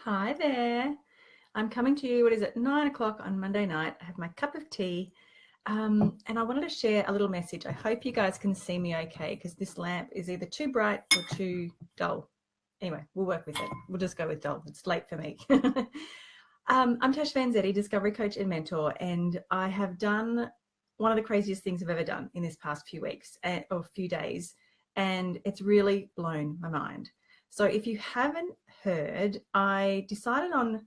Hi there. I'm coming to you, what is it, 9 o'clock on Monday night. I have my cup of tea and I wanted to share a little message. I hope you guys can see me okay because this lamp is either too bright or too dull. Anyway, we'll work with it. We'll just go with dull. It's late for me. I'm Tash Vanzetti, discovery coach and mentor, and I have done one of the craziest things I've ever done in this past few weeks or few days, and it's really blown my mind. So if you haven't heard, I decided on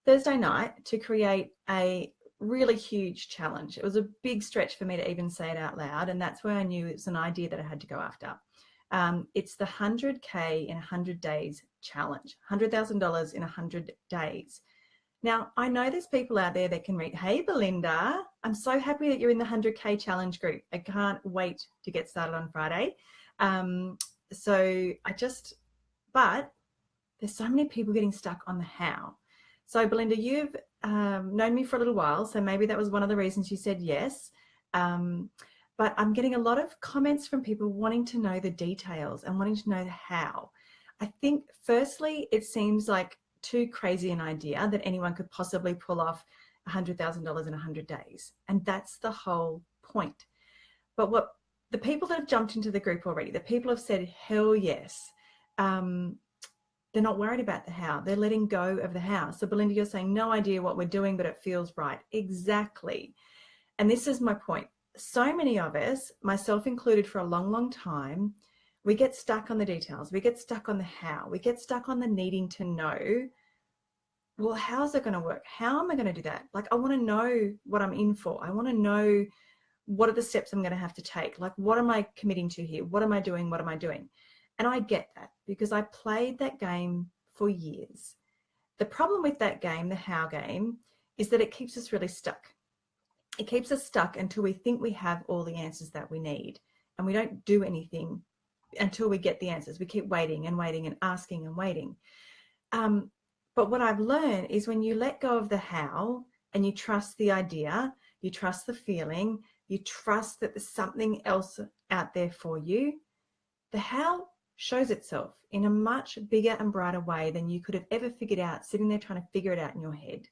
Thursday night to create a really huge challenge. It was a big stretch for me to even say it out loud, and that's where I knew it was an idea that I had to go after. It's the 100K in 100 days challenge, $100,000 in 100 days. Now, I know there's people out there that can read. Hey, Belinda, I'm so happy that you're in the 100K challenge group. I can't wait to get started on Friday. But there's so many people getting stuck on the how. So, Belinda, you've known me for a little while, so maybe that was one of the reasons you said yes. But I'm getting a lot of comments from people wanting to know the details and wanting to know the how. I think, firstly, it seems like too crazy an idea that anyone could possibly pull off $100,000 in 100 days. And that's the whole point. But what the people that have jumped into the group already, the people have said, hell yes. They're not worried about the how. They're letting go of the how. So, Belinda, you're saying no idea what we're doing, but it feels right. Exactly. And this is my point. So many of us, myself included for a long, long time, we get stuck on the details. We get stuck on the how. We get stuck on the needing to know, well, how's it going to work? How am I going to do that? Like, I want to know what I'm in for. I want to know what are the steps I'm going to have to take? Like, what am I committing to here? What am I doing? What am I doing? And I get that because I played that game for years. The problem with that game, the how game, is that it keeps us really stuck. It keeps us stuck until we think we have all the answers that we need. And we don't do anything until we get the answers. We keep waiting and waiting and asking and waiting. But what I've learned is when you let go of the how and you trust the idea, you trust the feeling, you trust that there's something else out there for you, the how shows itself in a much bigger and brighter way than you could have ever figured out sitting there trying to figure it out in your head.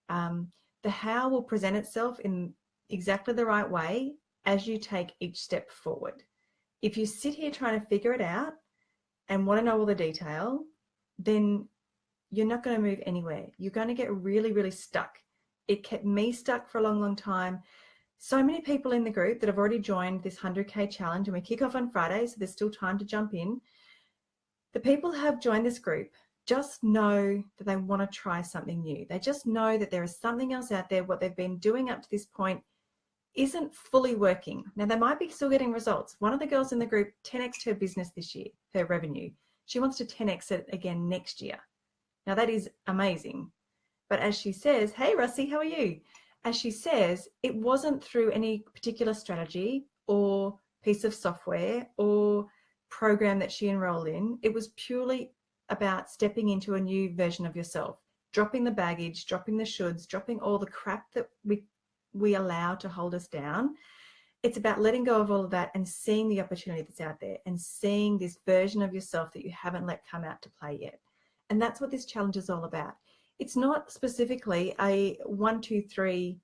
The how will present itself in exactly the right way as you take each step forward. If you sit here trying to figure it out and want to know all the detail, then you're not going to move anywhere. You're going to get really, really stuck. It kept me stuck for a long, long time. So many people in the group that have already joined this 100K challenge, and we kick off on Friday, so there's still time to jump in. The people who have joined this group just know that they want to try something new. They just know that there is something else out there. What they've been doing up to this point isn't fully working. Now, they might be still getting results. One of the girls in the group 10x'd her business this year, her revenue. She wants to 10x it again next year. Now, that is amazing. But as she says, hey, Russie, how are you? As she says, it wasn't through any particular strategy or piece of software or program that she enrolled in. It was purely about stepping into a new version of yourself, dropping the baggage, dropping the shoulds, dropping all the crap that we allow to hold us down. It's about letting go of all of that and seeing the opportunity that's out there and seeing this version of yourself that you haven't let come out to play yet. And that's what this challenge is all about. It's not specifically a 1, 2, 3,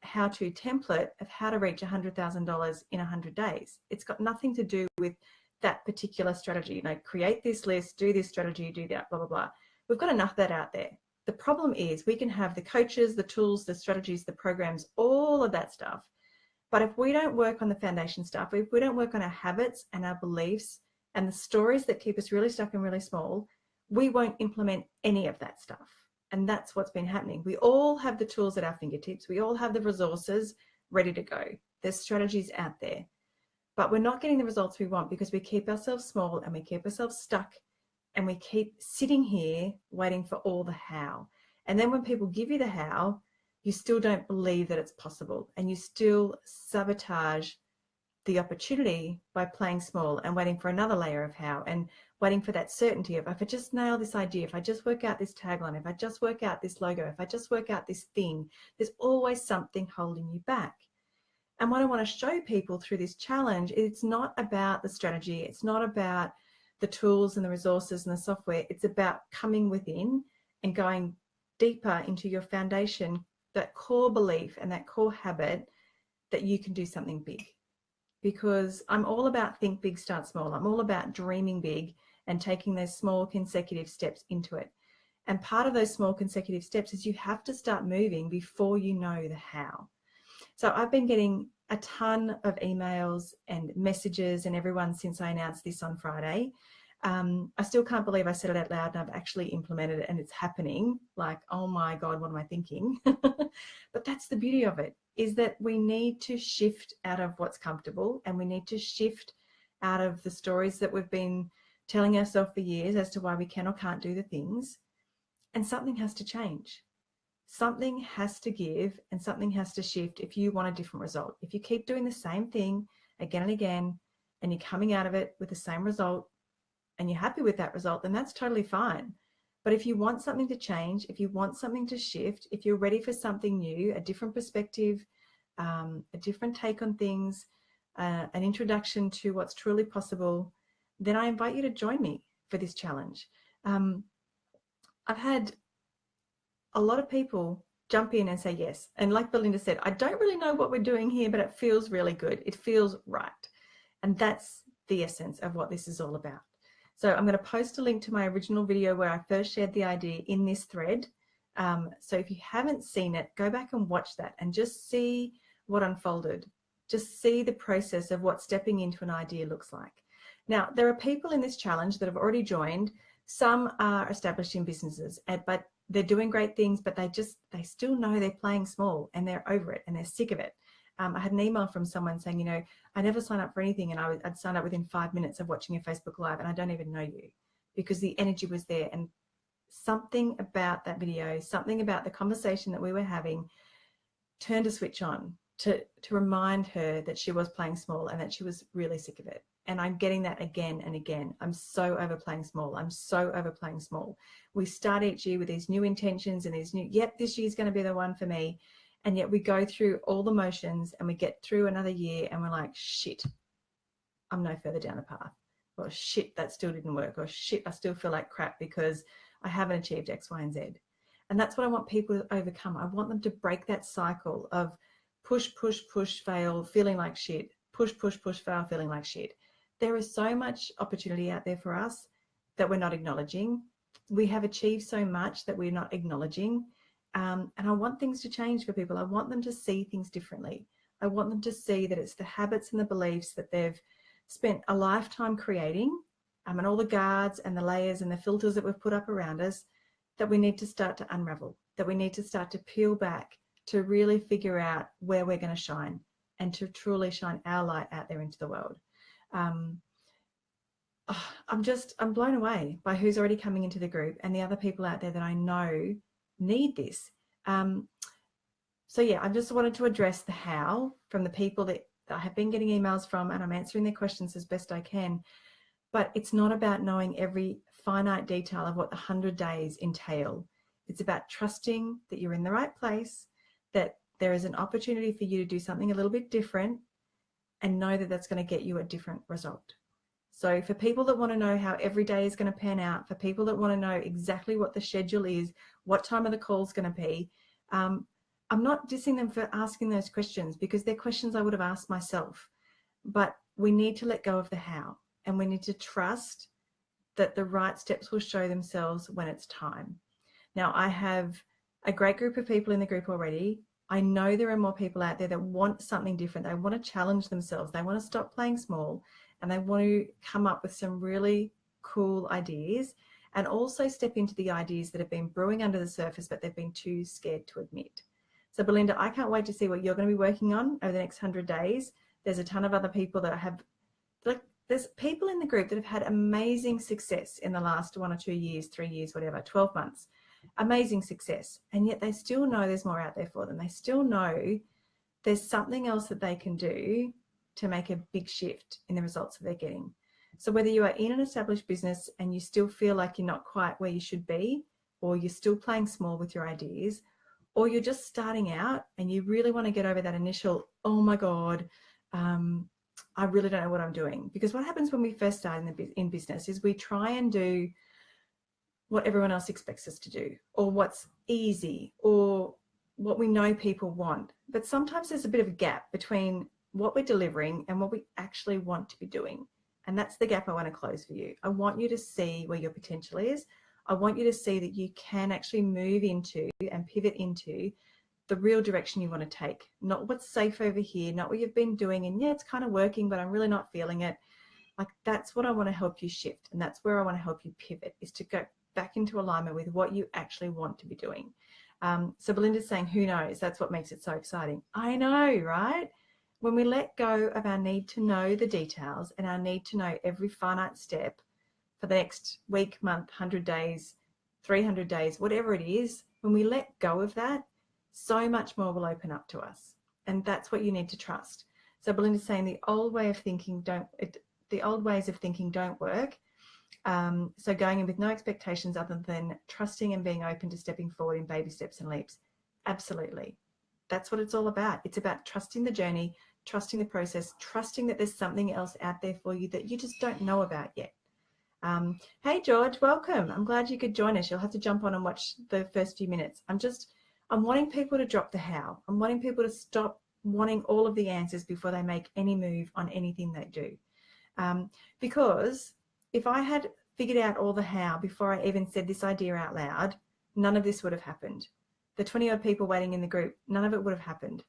how-to template of how to reach $100,000 in 100 days. It's got nothing to do with that particular strategy. Create this list, do this strategy, do that, blah, blah, blah. We've got enough of that out there. The problem is we can have the coaches, the tools, the strategies, the programs, all of that stuff. But if we don't work on the foundation stuff, if we don't work on our habits and our beliefs and the stories that keep us really stuck and really small, we won't implement any of that stuff. And that's what's been happening. We all have the tools at our fingertips. We all have the resources ready to go. There's strategies out there. But we're not getting the results we want because we keep ourselves small and we keep ourselves stuck and we keep sitting here waiting for all the how. And then when people give you the how, you still don't believe that it's possible and you still sabotage the opportunity by playing small and waiting for another layer of how and waiting for that certainty of, if I just nail this idea, if I just work out this tagline, if I just work out this logo, if I just work out this thing, there's always something holding you back. And what I want to show people through this challenge, it's not about the strategy. It's not about the tools and the resources and the software. It's about coming within and going deeper into your foundation, that core belief and that core habit that you can do something big. Because I'm all about think big, start small. I'm all about dreaming big and taking those small consecutive steps into it. And part of those small consecutive steps is you have to start moving before you know the how. So I've been getting a ton of emails and messages and everyone since I announced this on Friday. I still can't believe I said it out loud and I've actually implemented it and it's happening. Like, oh my God, what am I thinking? But that's the beauty of it, is that we need to shift out of what's comfortable, and we need to shift out of the stories that we've been telling ourselves for years as to why we can or can't do the things. And something has to change. Something has to give and something has to shift if you want a different result. If you keep doing the same thing again and again and you're coming out of it with the same result and you're happy with that result, then that's totally fine. But if you want something to change, if you want something to shift, if you're ready for something new, a different perspective, a different take on things, an introduction to what's truly possible, then I invite you to join me for this challenge. I've had a lot of people jump in and say yes. And like Belinda said, I don't really know what we're doing here, but it feels really good. It feels right. And that's the essence of what this is all about. So I'm going to post a link to my original video where I first shared the idea in this thread. So if you haven't seen it, go back and watch that and just see what unfolded. Just see the process of what stepping into an idea looks like. Now, there are people in this challenge that have already joined. Some are established in businesses, but they're doing great things, but they still know they're playing small and they're over it and they're sick of it. I had an email from someone saying, you know, I never sign up for anything and I'd sign up within 5 minutes of watching a Facebook Live and I don't even know you, because the energy was there. And something about that video, something about the conversation that we were having turned a switch on to remind her that she was playing small and that she was really sick of it. And I'm getting that again and again. I'm so over playing small. I'm so over playing small. We start each year with these new intentions and these new, yep, this year's going to be the one for me. And yet we go through all the motions and we get through another year and we're like, shit, I'm no further down the path. Or shit, that still didn't work. Or shit, I still feel like crap because I haven't achieved X, Y, and Z. And that's what I want people to overcome. I want them to break that cycle of push, push, push, fail, feeling like shit. Push, push, push, fail, feeling like shit. There is so much opportunity out there for us that we're not acknowledging. We have achieved so much that we're not acknowledging. And I want things to change for people. I want them to see things differently. I want them to see that it's the habits and the beliefs that they've spent a lifetime creating, and all the guards and the layers and the filters that we've put up around us, that we need to start to unravel, that we need to start to peel back to really figure out where we're going to shine and to truly shine our light out there into the world. I'm blown away by who's already coming into the group and the other people out there that I know need this. So yeah, I just wanted to address the how from the people that I have been getting emails from, and I'm answering their questions as best I can. But it's not about knowing every finite detail of what the 100 days entail. It's about trusting that you're in the right place, that there is an opportunity for you to do something a little bit different, and know that that's going to get you a different result. So for people that want to know how every day is going to pan out, for people that want to know exactly what the schedule is, what time of the call is going to be, I'm not dissing them for asking those questions, because they're questions I would have asked myself. But we need to let go of the how, and we need to trust that the right steps will show themselves when it's time. Now, I have a great group of people in the group already. I know there are more people out there that want something different. They want to challenge themselves. They want to stop playing small, and they want to come up with some really cool ideas, and also step into the ideas that have been brewing under the surface, but they've been too scared to admit. So Belinda, I can't wait to see what you're going to be working on over the next 100 days. There's a ton of other people that have, like, there's people in the group that have had amazing success in the last 1 or 2 years, 3 years, whatever, 12 months, amazing success. And yet they still know there's more out there for them. They still know there's something else that they can do to make a big shift in the results that they're getting. So whether you are in an established business and you still feel like you're not quite where you should be, or you're still playing small with your ideas, or you're just starting out and you really want to get over that initial, oh my God, I really don't know what I'm doing. Because what happens when we first start in business is we try and do what everyone else expects us to do, or what's easy, or what we know people want. But sometimes there's a bit of a gap between what we're delivering and what we actually want to be doing. And that's the gap I want to close for you. I want you to see where your potential is. I want you to see that you can actually move into and pivot into the real direction you want to take, not what's safe over here, not what you've been doing. And yeah, it's kind of working, but I'm really not feeling it. Like, that's what I want to help you shift. And that's where I want to help you pivot, is to go back into alignment with what you actually want to be doing. So Belinda's saying, who knows? That's what makes it so exciting. I know, right? When we let go of our need to know the details and our need to know every finite step for the next week, month, 100 days, 300 days, whatever it is, when we let go of that, so much more will open up to us. And that's what you need to trust. So Belinda's saying the old ways of thinking don't work. So going in with no expectations other than trusting and being open to stepping forward in baby steps and leaps. Absolutely. That's what it's all about. It's about trusting the journey, trusting the process, trusting that there's something else out there for you that you just don't know about yet. Hey, George, welcome. I'm glad you could join us. You'll have to jump on and watch the first few minutes. I'm wanting people to drop the how. I'm wanting people to stop wanting all of the answers before they make any move on anything they do. Because if I had figured out all the how before I even said this idea out loud, none of this would have happened. The 20 odd people waiting in the group, none of it would have happened.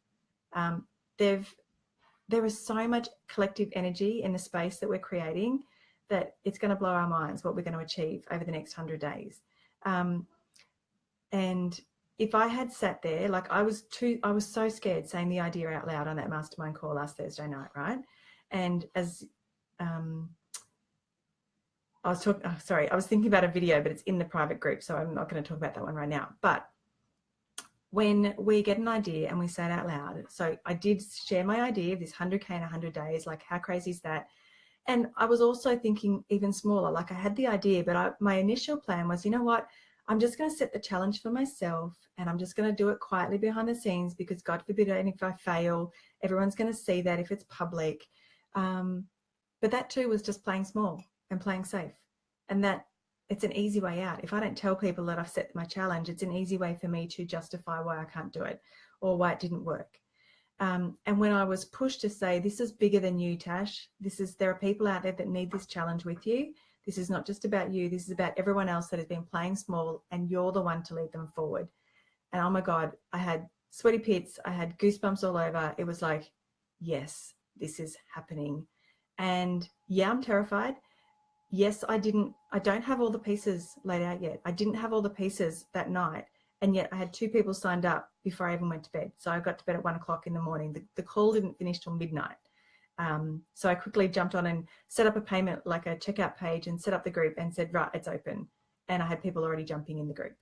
There is so much collective energy in the space that we're creating that it's going to blow our minds what we're going to achieve over the next 100 days. And if I had sat there, like I was so scared saying the idea out loud on that mastermind call last Thursday night, right? And as I was thinking about a video, but it's in the private group, so I'm not going to talk about that one right now. But when we get an idea and we say it out loud, so I did share my idea of this 100K in 100 days, like how crazy is that? And I was also thinking even smaller, like I had the idea, but my initial plan was, you know what, I'm just going to set the challenge for myself and I'm just going to do it quietly behind the scenes because God forbid, and if I fail, everyone's going to see that if it's public. But that too was just playing small and playing safe. And that it's an easy way out. If I don't tell people that I've set my challenge, it's an easy way for me to justify why I can't do it or why it didn't work. And when I was pushed to say, this is bigger than you, Tash, there are people out there that need this challenge with you. This is not just about you. This is about everyone else that has been playing small and you're the one to lead them forward. And oh my God, I had sweaty pits. I had goosebumps all over. It was like, yes, this is happening. And yeah, I'm terrified. Yes, I don't have all the pieces laid out yet. I didn't have all the pieces that night. And yet I had 2 people signed up before I even went to bed. So I got to bed at 1 o'clock in the morning. The call didn't finish till midnight. So I quickly jumped on and set up a payment, like a checkout page, and set up the group and said, right, it's open. And I had people already jumping in the group.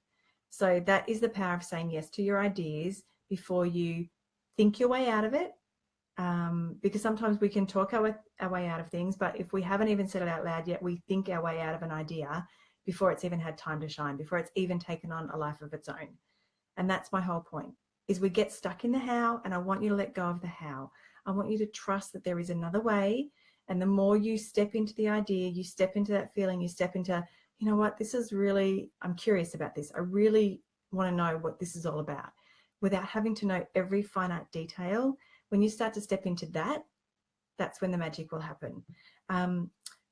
So that is the power of saying yes to your ideas before you think your way out of it. Because sometimes we can talk our way out of things, but if we haven't even said it out loud yet, we think our way out of an idea before it's even had time to shine, before it's even taken on a life of its own. And that's my whole point, is we get stuck in the how, and I want you to let go of the how. I want you to trust that there is another way. And the more you step into the idea, you step into that feeling, you step into, you know what, I'm curious about this. I really want to know what this is all about, without having to know every finite detail. When you start to step into that, that's when the magic will happen.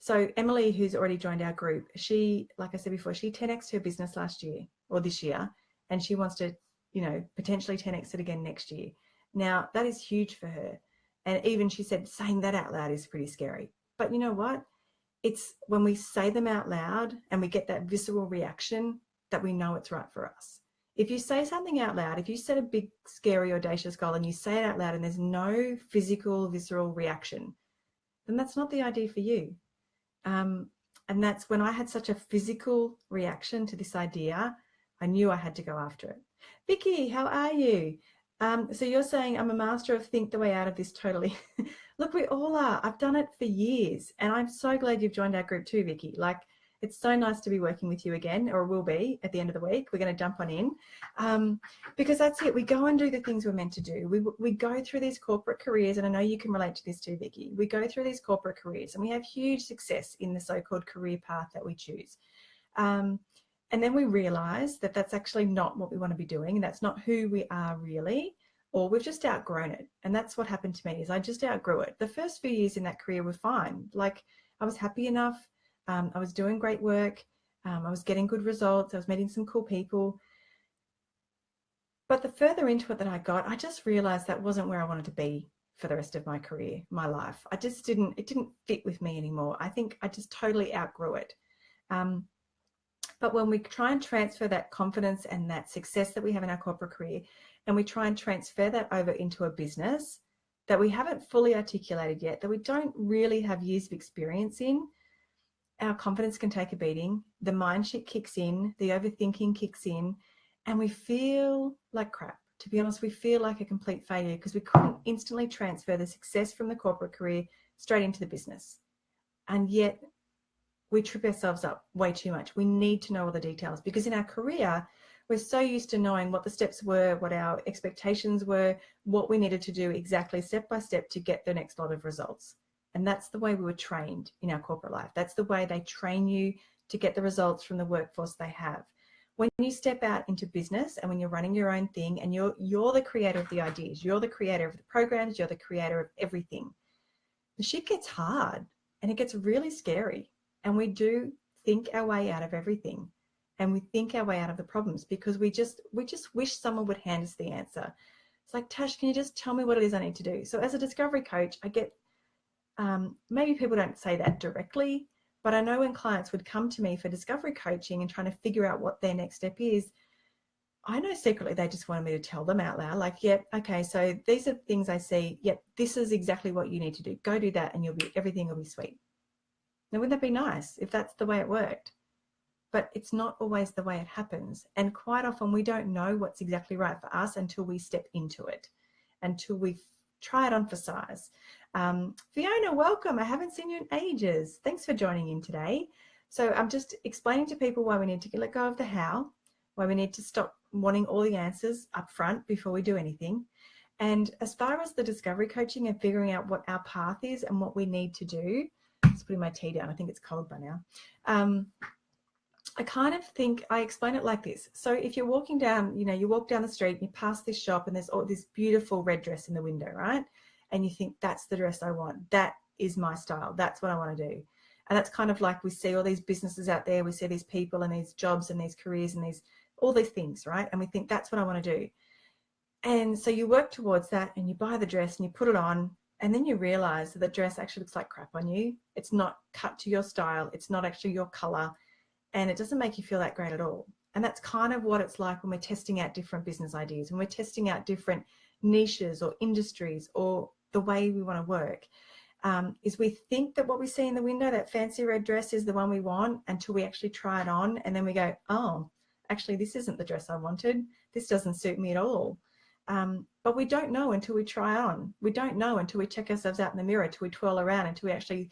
So Emily, who's already joined our group, she, like I said before, she 10x'd her business last year or this year, and she wants to, potentially 10x it again next year. Now, that is huge for her. And even she said saying that out loud is pretty scary. But you know what? It's when we say them out loud and we get that visceral reaction that we know it's right for us. If you say something out loud, if you set a big, scary, audacious goal and you say it out loud and there's no physical, visceral reaction, then that's not the idea for you. And that's when I had such a physical reaction to this idea, I knew I had to go after it. Vicky, how are you? So you're saying I'm a master of think the way out of this totally. Look, we all are. I've done it for years. And I'm so glad you've joined our group too, Vicky. Like, It's so nice to be working with you again, or will be at the end of the week. We're going to jump on in because that's it. We go and do the things we're meant to do. We go through these corporate careers, and I know you can relate to this too, Vicky. We go through these corporate careers and we have huge success in the so-called career path that we choose. And then we realize that that's actually not what we want to be doing, and that's not who we are really, or we've just outgrown it. And that's what happened to me, is I just outgrew it. The first few years in that career were fine. Like, I was happy enough. I was doing great work. I was getting good results. I was meeting some cool people. But the further into it that I got, I just realized that wasn't where I wanted to be for the rest of my career, my life. It didn't fit with me anymore. I think I just totally outgrew it. But when we try and transfer that confidence and that success that we have in our corporate career, and we try and transfer that over into a business that we haven't fully articulated yet, that we don't really have years of experience in, our confidence can take a beating. The mind shit kicks in, the overthinking kicks in, and we feel like crap. To be honest, we feel like a complete failure because we couldn't instantly transfer the success from the corporate career straight into the business. And yet we trip ourselves up way too much. We need to know all the details, because in our career, we're so used to knowing what the steps were, what our expectations were, what we needed to do exactly step by step to get the next lot of results. And that's the way we were trained in our corporate life. That's the way they train you to get the results from the workforce they have. When you step out into business and when you're running your own thing and you're the creator of the ideas, you're the creator of the programs, you're the creator of everything, the shit gets hard and it gets really scary. And we do think our way out of everything, and we think our way out of the problems because we just wish someone would hand us the answer. It's like, Tash, can you just tell me what it is I need to do? So as a discovery coach, I get, maybe people don't say that directly, but I know when clients would come to me for discovery coaching and trying to figure out what their next step is, I know secretly they just wanted me to tell them out loud, like, yep, okay, so these are things I see. Yep, this is exactly what you need to do. Go do that and everything will be sweet. Now, wouldn't that be nice if that's the way it worked? But it's not always the way it happens. And quite often we don't know what's exactly right for us until we step into it, until we try it on for size. Fiona, welcome. I haven't seen you in ages. Thanks for joining in today. So I'm just explaining to people why we need to let go of the how, why we need to stop wanting all the answers up front before we do anything. And as far as the discovery coaching and figuring out what our path is and what we need to do, just putting my tea down. I think it's cold by now. I kind of think I explain it like this. So if you're walking down, you walk down the street and you pass this shop and there's all this beautiful red dress in the window, right? And you think, that's the dress I want. That is my style. That's what I want to do. And that's kind of like we see all these businesses out there. We see these people and these jobs and these careers and all these things, right? And we think that's what I want to do. And so you work towards that and you buy the dress and you put it on. And then you realize that the dress actually looks like crap on you. It's not cut to your style. It's not actually your color. And it doesn't make you feel that great at all. And that's kind of what it's like when we're testing out different business ideas, when we're testing out different niches or industries or the way we want to work, is we think that what we see in the window, that fancy red dress, is the one we want until we actually try it on. And then we go, oh, actually, this isn't the dress I wanted. This doesn't suit me at all. But we don't know until we try on. We don't know until we check ourselves out in the mirror, until we twirl around, until we actually,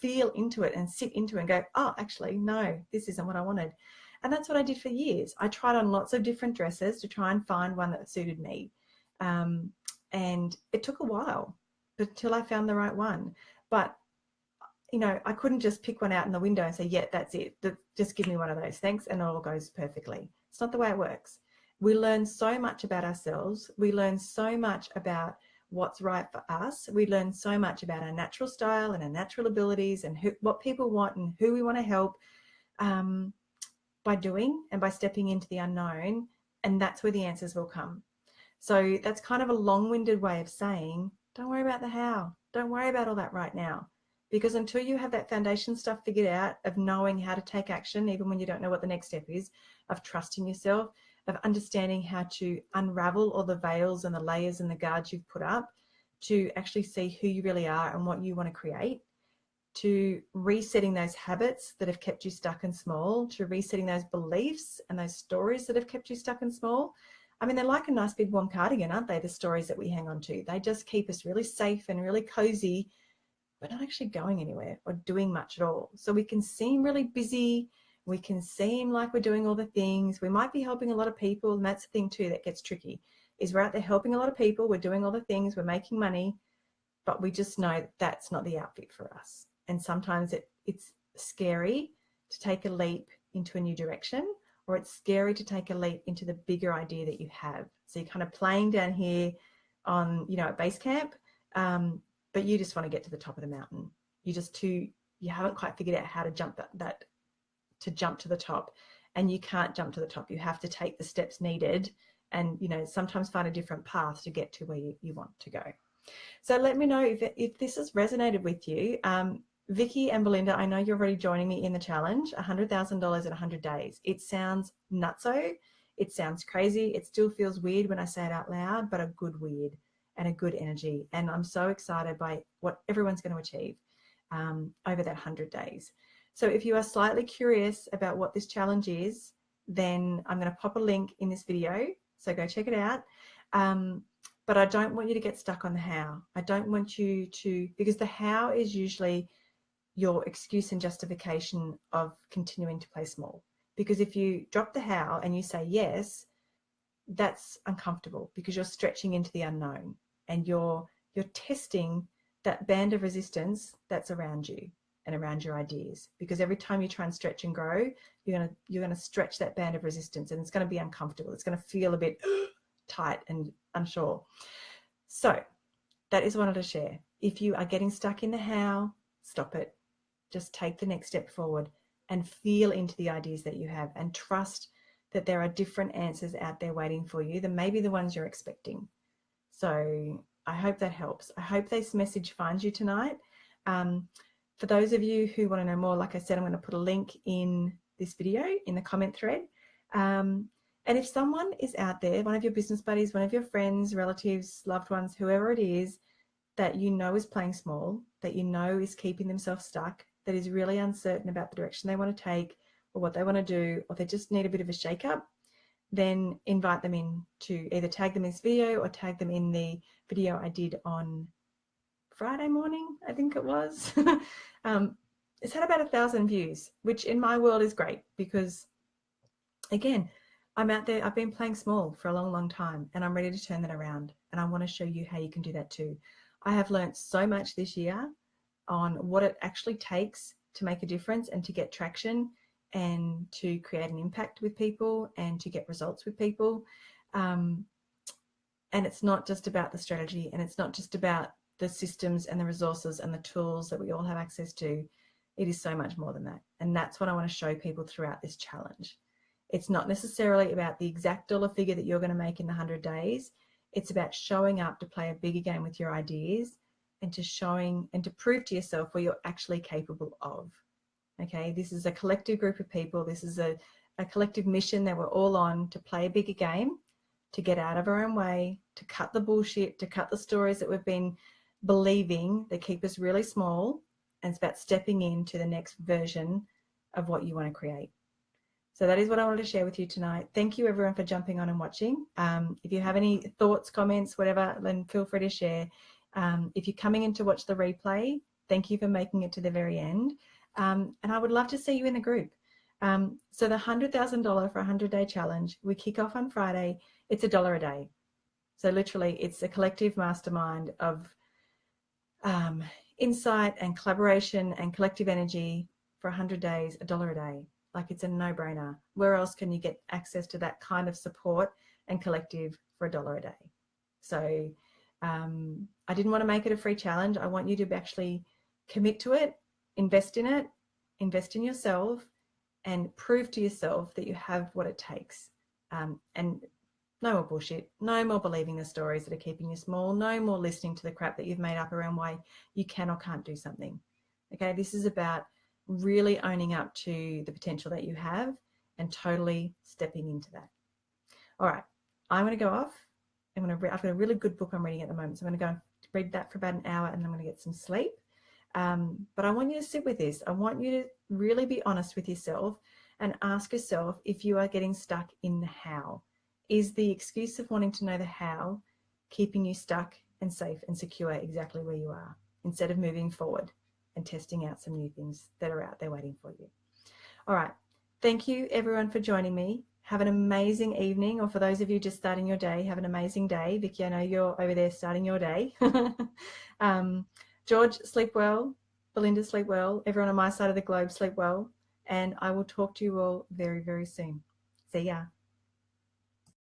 feel into it and sit into it and go, oh, actually, no, this isn't what I wanted. And that's what I did for years. I tried on lots of different dresses to try and find one that suited me. And it took a while until I found the right one. But, I couldn't just pick one out in the window and say, yeah, that's it. Just give me one of those, thanks. And it all goes perfectly. It's not the way it works. We learn so much about ourselves. We learn so much about what's right for us. We learn so much about our natural style and our natural abilities and what people want and who we want to help by doing and by stepping into the unknown. And that's where the answers will come. So that's kind of a long-winded way of saying, don't worry about the how. Don't worry about all that right now. Because until you have that foundation stuff figured out of knowing how to take action, even when you don't know what the next step is, of trusting yourself, of understanding how to unravel all the veils and the layers and the guards you've put up to actually see who you really are and what you want to create, to resetting those habits that have kept you stuck and small, to resetting those beliefs and those stories that have kept you stuck and small. I mean, they're like a nice big warm cardigan, aren't they? The stories that we hang on to. They just keep us really safe and really cozy, we're not actually going anywhere or doing much at all. So we can seem really busy. We can seem like we're doing all the things. We might be helping a lot of people. And that's the thing too that gets tricky, is we're out there helping a lot of people. We're doing all the things. We're making money. But we just know that that's not the outfit for us. And sometimes it's scary to take a leap into a new direction, or it's scary to take a leap into the bigger idea that you have. So you're kind of playing down here on, at base camp, but you just want to get to the top of the mountain. You haven't quite figured out how to jump to jump to the top, and you can't jump to the top. You have to take the steps needed and, sometimes find a different path to get to where you want to go. So let me know if this has resonated with you. Vicky and Belinda, I know you're already joining me in the challenge, $100,000 in 100 days. It sounds nutso. It sounds crazy. It still feels weird when I say it out loud, but a good weird and a good energy. And I'm so excited by what everyone's going to achieve over that 100 days. So if you are slightly curious about what this challenge is, then I'm going to pop a link in this video. So go check it out. But I don't want you to get stuck on the how. I don't want you to, because the how is usually your excuse and justification of continuing to play small. Because if you drop the how and you say yes, that's uncomfortable because you're stretching into the unknown and you're testing that band of resistance that's around you and around your ideas. Because every time you try and stretch and grow, you're gonna stretch that band of resistance, and it's going to be uncomfortable. It's going to feel a bit tight and unsure. So that is what I wanted to share. If you are getting stuck in the how, stop it. Just take the next step forward and feel into the ideas that you have, and trust that there are different answers out there waiting for you than maybe the ones you're expecting. So I hope that helps. I hope this message finds you tonight. For those of you who want to know more, like I said, I'm going to put a link in this video in the comment thread. And if someone is out there, one of your business buddies, one of your friends, relatives, loved ones, whoever it is that you know is playing small, that you know is keeping themselves stuck, that is really uncertain about the direction they want to take or what they want to do, or they just need a bit of a shake-up, then invite them in to either tag them in this video or tag them in the video I did on Friday morning, I think it was. It's had about 1,000 views, which in my world is great because, again, I'm out there, I've been playing small for a long, long time, and I'm ready to turn that around. And I want to show you how you can do that too. I have learned so much this year on what it actually takes to make a difference and to get traction and to create an impact with people and to get results with people. And it's not just about the strategy, and it's not just about the systems and the resources and the tools that we all have access to. It is so much more than that. And that's what I want to show people throughout this challenge. It's not necessarily about the exact dollar figure that you're going to make in the 100 days. It's about showing up to play a bigger game with your ideas and to prove to yourself what you're actually capable of. Okay, this is a collective group of people. This is a collective mission that we're all on to play a bigger game, to get out of our own way, to cut the bullshit, to cut the stories that we've been believing that keep us really small. And it's about stepping into the next version of what you want to create. So that is what I wanted to share with you tonight. Thank you everyone for jumping on and watching. If you have any thoughts, comments, whatever, then feel free to share. If you're coming in to watch the replay, thank you for making it to the very end. And I would love to see you in the group. So the $100,000 for a 100-day challenge, we kick off on Friday. It's $1 a day. So literally it's a collective mastermind of insight and collaboration and collective energy for 100 days, $1 a day. Like, it's a no-brainer. Where else can you get access to that kind of support and collective for $1 a day? So I didn't want to make it a free challenge. I want you to actually commit to it, invest in yourself, and prove to yourself that you have what it takes. And no more bullshit, no more believing the stories that are keeping you small, no more listening to the crap that you've made up around why you can or can't do something. Okay, this is about really owning up to the potential that you have and totally stepping into that. All right, I'm going to go off. I've got a really good book I'm reading at the moment, so I'm going to go and read that for about an hour, and then I'm going to get some sleep. But I want you to sit with this. I want you to really be honest with yourself and ask yourself if you are getting stuck in the how. Is the excuse of wanting to know the how keeping you stuck and safe and secure exactly where you are? instead of moving forward and testing out some new things that are out there waiting for you. All right. Thank you, everyone, for joining me. Have an amazing evening, or for those of you just starting your day, have an amazing day. Vicky, I know you're over there starting your day. George, sleep well. Belinda, sleep well. Everyone on my side of the globe, sleep well. And I will talk to you all very, very soon. See ya.